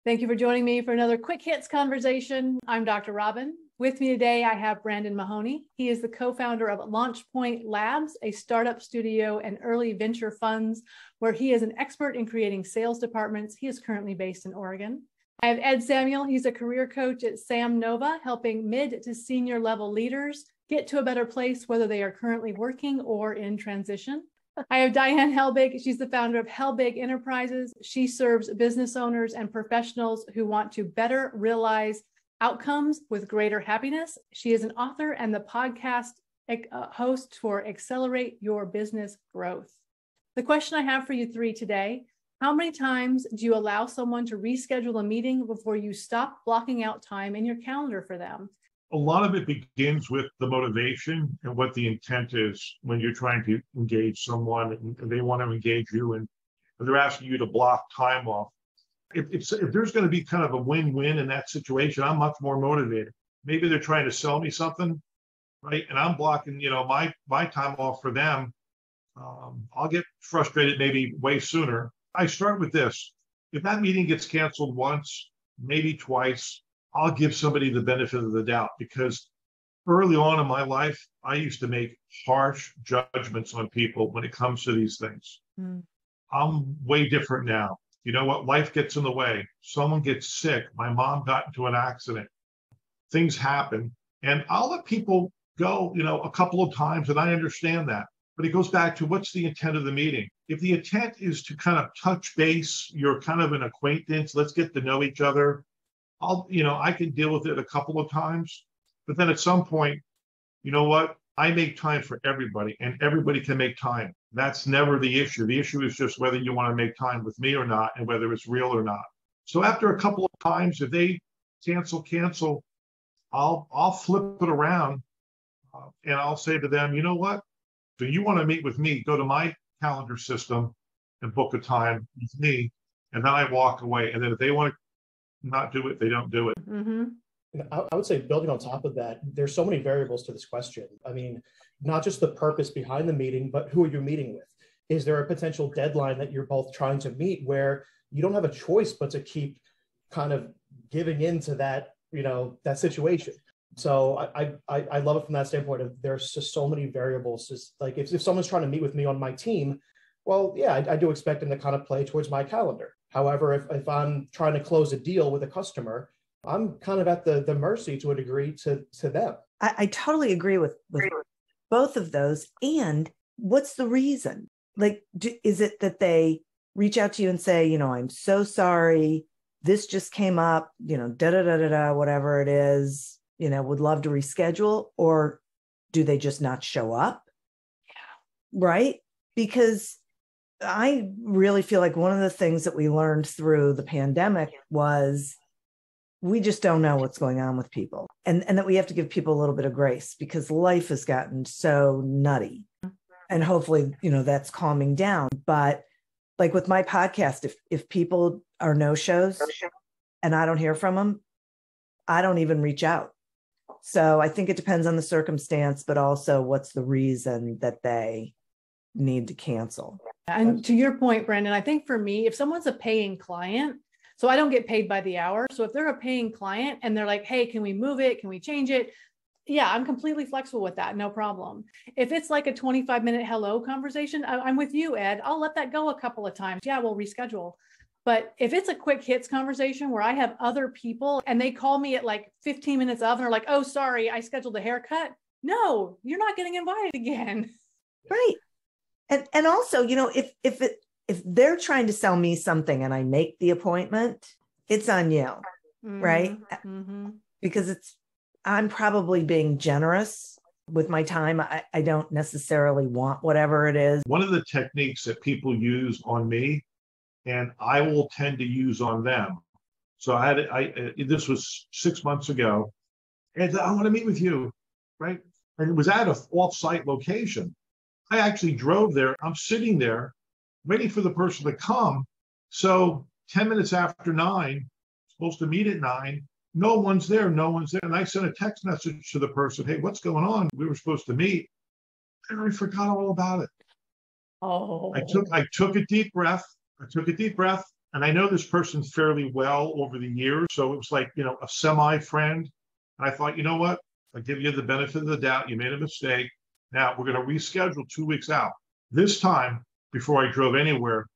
Thank you for joining me for another Quick Hits conversation. I'm Dr. Robyn. With me today, I have Brandon Mahoney. He is the co-founder of LaunchPoint Labs, a startup studio and early venture funds, where he is an expert in creating sales departments. He is currently based in Oregon. I have Ed Samuel. He's a career coach at SamNova, helping mid to senior level leaders get to a better place, whether they are currently working or in transition. I have Diane Helbig. She's the founder of Helbig Enterprises. She serves business owners and professionals who want to better realize outcomes with greater happiness. She is an author and the podcast host for Accelerate Your Business Growth. The question I have for you three today: how many times do you allow someone to reschedule a meeting before you stop blocking out time in your calendar for them? A lot of it begins with the motivation and what the intent is when you're trying to engage someone and they want to engage you and they're asking you to block time off. If there's going to be kind of a win-win in that situation, I'm much more motivated. Maybe they're trying to sell me something, right? And I'm blocking, my time off for them. I'll get frustrated maybe way sooner. I start with this. If that meeting gets canceled once, maybe twice, I'll give somebody the benefit of the doubt, because early on in my life, I used to make harsh judgments on people when it comes to these things. I'm way different now. You know what? Life gets in the way. Someone gets sick. My mom got into an accident. Things happen. And I'll let people go, a couple of times, and I understand that. But it goes back to, what's the intent of the meeting? If the intent is to kind of touch base, you're kind of an acquaintance, let's get to know each other. I can deal with it a couple of times, but then at some point, you know what? I make time for everybody, and everybody can make time. That's never the issue. The issue is just whether you want to make time with me or not, and whether it's real or not. So after a couple of times, if they cancel, I'll flip it around, and I'll say to them, you know what? So you want to meet with me, go to my calendar system and book a time with me, and then I walk away. And then if they want to not do it, they don't do it. Mm-hmm. I would say, building on top of that, there's so many variables to this question. I mean, not just the purpose behind the meeting, but who are you meeting with? Is there a potential deadline that you're both trying to meet where you don't have a choice but to keep kind of giving into that, that situation? So I love it from that standpoint of, there's just so many variables. Just like if someone's trying to meet with me on my team, well, yeah, I do expect them to kind of play towards my calendar. However, if I'm trying to close a deal with a customer, I'm kind of at the mercy to a degree to them. I totally agree with both of those. And what's the reason? Like, is it that they reach out to you and say, I'm so sorry, this just came up, whatever it is, would love to reschedule? Or do they just not show up? Yeah. Right? Because I really feel like one of the things that we learned through the pandemic was we just don't know what's going on with people, and that we have to give people a little bit of grace, because life has gotten so nutty, and hopefully, that's calming down. But like with my podcast, if people are no-shows and I don't hear from them, I don't even reach out. So I think it depends on the circumstance, but also what's the reason that they need to cancel. And to your point, Brandon, I think for me, if someone's a paying client, so I don't get paid by the hour. So if they're a paying client and they're like, hey, can we move it? Can we change it? Yeah, I'm completely flexible with that. No problem. If it's like a 25-minute hello conversation, I'm with you, Ed. I'll let that go a couple of times. Yeah, we'll reschedule. But if it's a quick hits conversation where I have other people and they call me at like 15 minutes of and are like, oh, sorry, I scheduled a haircut. No, you're not getting invited again. Right. And also, if they're trying to sell me something and I make the appointment, it's on you, right? Mm-hmm. Because I'm probably being generous with my time. I don't necessarily want whatever it is. One of the techniques that people use on me, and I will tend to use on them. So this was 6 months ago, and I want to meet with you, right? And it was at an off-site location. I actually drove there. I'm sitting there waiting for the person to come. So 10 minutes after 9, supposed to meet at 9, no one's there. And I sent a text message to the person, hey, what's going on? We were supposed to meet. And I forgot all about it. Oh. I took a deep breath. And I know this person fairly well over the years. So it was like, a semi-friend. And I thought, you know what? I'll give you the benefit of the doubt. You made a mistake. Now we're going to reschedule 2 weeks out. This time, before I drove anywhere,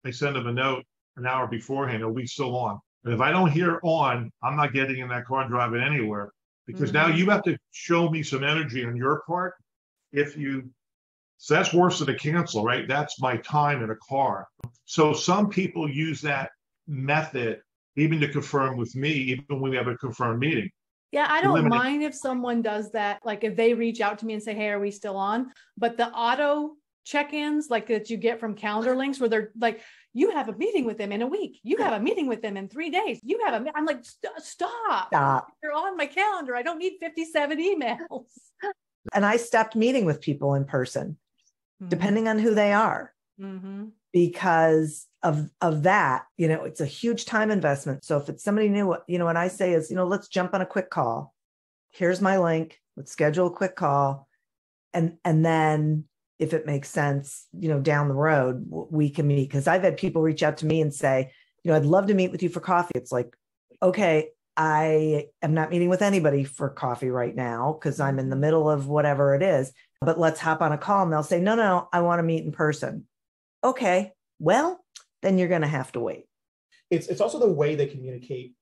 I sent them a note an hour beforehand, are we still on? And if I don't hear on, I'm not getting in that car and driving anywhere, because now you have to show me some energy on your part. So that's worse than a cancel, right? That's my time in a car. So some people use that method even to confirm with me, even when we have a confirmed meeting. Yeah, I don't mind if someone does that. Like if they reach out to me and say, hey, are we still on? But the auto check-ins like that you get from calendar links where they're like, you have a meeting with them in a week. You have a meeting with them in 3 days. I'm like, stop. You're on my calendar. I don't need 57 emails. And I stopped meeting with people in person, depending on who they are, because of that. It's a huge time investment. So if it's somebody new, what I say is, let's jump on a quick call. Here's my link. Let's schedule a quick call. And then if it makes sense, down the road, we can meet. Because I've had people reach out to me and say, I'd love to meet with you for coffee. It's like, okay, I am not meeting with anybody for coffee right now because I'm in the middle of whatever it is, but let's hop on a call. And they'll say, no, I want to meet in person. Okay, well, then you're going to have to wait. It's also the way they communicate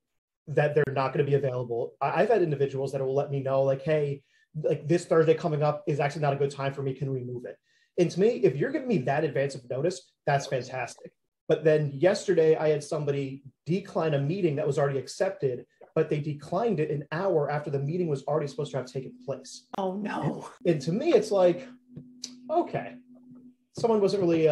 that they're not going to be available. I've had individuals that will let me know, like, hey, like this Thursday coming up is actually not a good time for me. Can we move it? And to me, if you're giving me that advance of notice, that's fantastic. But then yesterday I had somebody decline a meeting that was already accepted, but they declined it an hour after the meeting was already supposed to have taken place. Oh no. And to me, it's like, okay, someone wasn't really,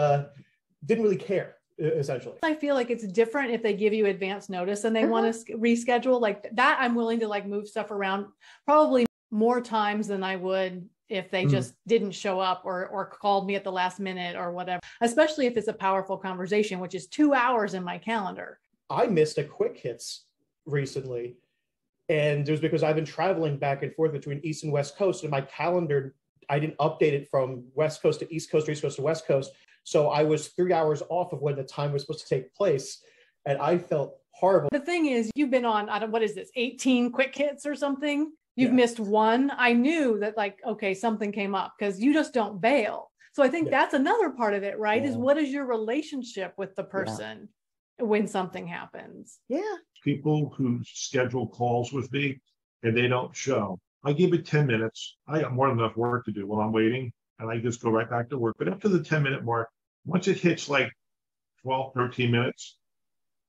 didn't really care, essentially. I feel like it's different if they give you advance notice and they want to reschedule like that. I'm willing to like move stuff around probably more times than I would if they just didn't show up or called me at the last minute or whatever, especially if it's a powerful conversation, which is 2 hours in my calendar. I missed a quick hits recently. And it was because I've been traveling back and forth between East and West Coast, and my calendar, I didn't update it from West Coast to East Coast, or East Coast to West Coast. So I was 3 hours off of when the time was supposed to take place. And I felt horrible. The thing is, you've been on, what is this, 18 quick hits or something? You've missed one. I knew that like, okay, something came up because you just don't bail. So I think that's another part of it, right? Is what is your relationship with the person when something happens? Yeah. People who schedule calls with me and they don't show, I give it 10 minutes. I got more than enough work to do while I'm waiting, and I just go right back to work. But after the 10-minute mark, once it hits like 12, 13 minutes,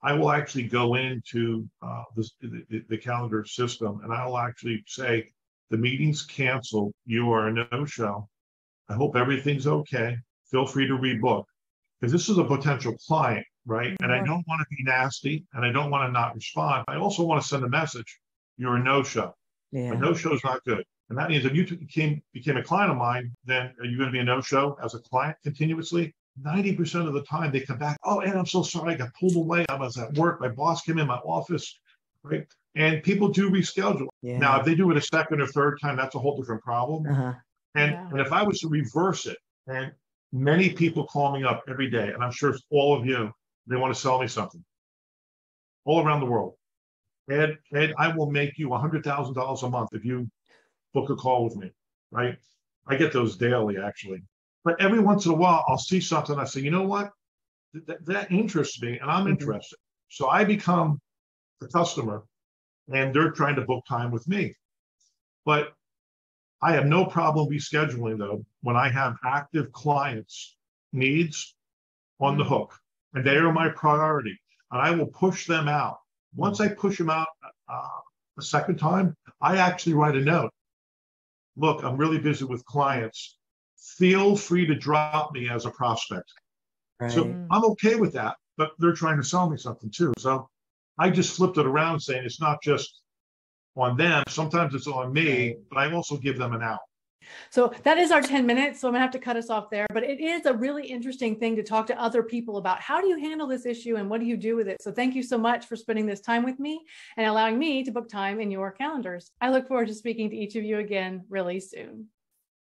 I will actually go into the calendar system, and I'll actually say, the meeting's canceled. You are a no-show. I hope everything's okay. Feel free to rebook. Because this is a potential client, right? And I don't want to be nasty, and I don't want to not respond. I also want to send a message. You're a no-show. Yeah. A no-show is not good. And that means if you became a client of mine, then are you going to be a no-show as a client continuously? 90% of the time they come back, oh, and I'm so sorry, I got pulled away. I was at work. My boss came in my office, right? And people do reschedule. Yeah. Now, if they do it a second or third time, that's a whole different problem. And if I was to reverse it, and many people call me up every day, and I'm sure it's all of you, they want to sell me something all around the world. Ed, I will make you $100,000 a month if you book a call with me, right? I get those daily, actually. But every once in a while, I'll see something. I say, you know what? That interests me, and I'm interested. So I become the customer, and they're trying to book time with me. But I have no problem rescheduling, though, when I have active clients' needs on the hook, and they are my priority. And I will push them out. Once I push them out a second time, I actually write a note. Look, I'm really busy with clients. Feel free to drop me as a prospect. Right. So I'm okay with that, but they're trying to sell me something too. So I just flipped it around saying it's not just on them. Sometimes it's on me, but I also give them an out. So that is our 10 minutes. So I'm gonna have to cut us off there, but it is a really interesting thing to talk to other people about. How do you handle this issue and what do you do with it? So thank you so much for spending this time with me and allowing me to book time in your calendars. I look forward to speaking to each of you again really soon.